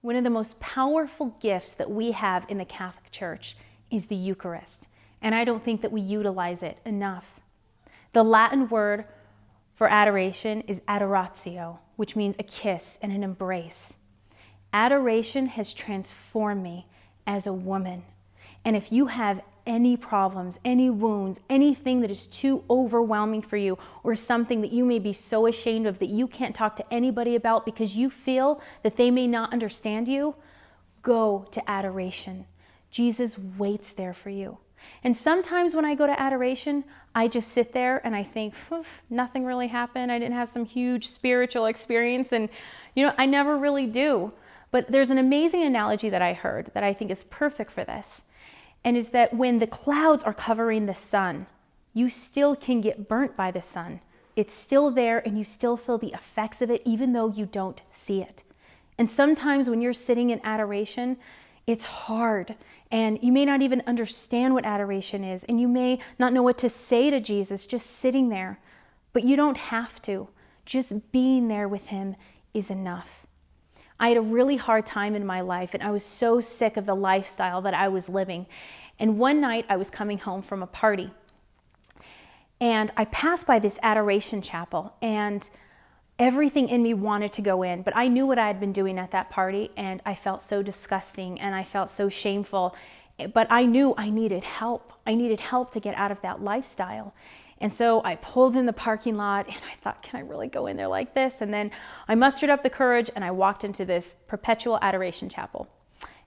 One of the most powerful gifts that we have in the Catholic Church is the Eucharist, and I don't think that we utilize it enough. The Latin word for adoration is adoratio, which means a kiss and an embrace. Adoration has transformed me as a woman. And if you have any problems, any wounds, anything that is too overwhelming for you, or something that you may be so ashamed of that you can't talk to anybody about because you feel that they may not understand you, go to adoration. Jesus waits there for you. And sometimes when I go to adoration, I just sit there and I think, nothing really happened. I didn't have some huge spiritual experience. And, I never really do. But there's an amazing analogy that I heard that I think is perfect for this. And is that when the clouds are covering the sun, you still can get burnt by the sun. It's still there and you still feel the effects of it even though you don't see it. And sometimes when you're sitting in adoration, it's hard and you may not even understand what adoration is and you may not know what to say to Jesus just sitting there, but you don't have to. Just being there with him is enough. I had a really hard time in my life and I was so sick of the lifestyle that I was living. And one night I was coming home from a party and I passed by this adoration chapel and everything in me wanted to go in, but I knew what I had been doing at that party and I felt so disgusting and I felt so shameful, but I knew I needed help. I needed help to get out of that lifestyle. And so I pulled in the parking lot and I thought, can I really go in there like this? And then I mustered up the courage and I walked into this perpetual adoration chapel.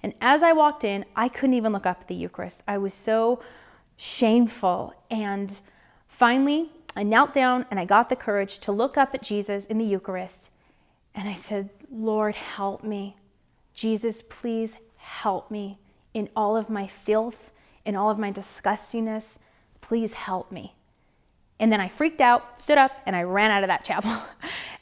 And as I walked in, I couldn't even look up at the Eucharist. I was so shameful. And finally, I knelt down and I got the courage to look up at Jesus in the Eucharist. And I said, Lord, help me. Jesus, please help me in all of my filth, in all of my disgustingness. Please help me. And then I freaked out, stood up, and I ran out of that chapel.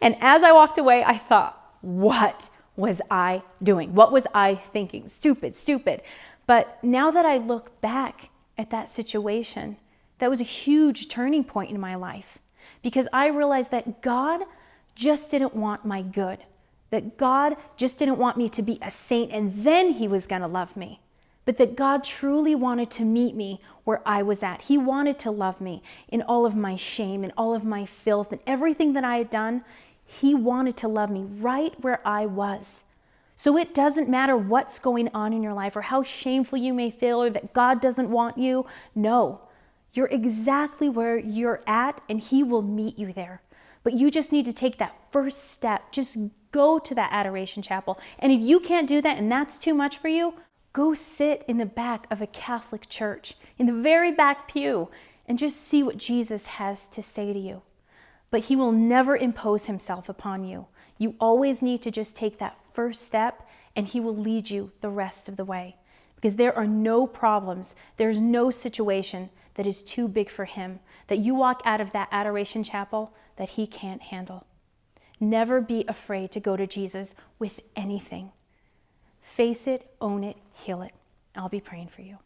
And as I walked away, I thought, what was I doing? What was I thinking? Stupid, stupid. But now that I look back at that situation, that was a huge turning point in my life because I realized that God just didn't want my good, that God just didn't want me to be a saint and then he was going to love me. But that God truly wanted to meet me where I was at. He wanted to love me in all of my shame and all of my filth and everything that I had done. He wanted to love me right where I was. So it doesn't matter what's going on in your life or how shameful you may feel or that God doesn't want you. No, you're exactly where you're at and he will meet you there. But you just need to take that first step. Just go to that adoration chapel. And if you can't do that and that's too much for you, go sit in the back of a Catholic church, in the very back pew, and just see what Jesus has to say to you. But he will never impose himself upon you. You always need to just take that first step, and he will lead you the rest of the way. Because there are no problems, there's no situation that is too big for him, that you walk out of that adoration chapel that he can't handle. Never be afraid to go to Jesus with anything. Face it, own it, heal it. I'll be praying for you.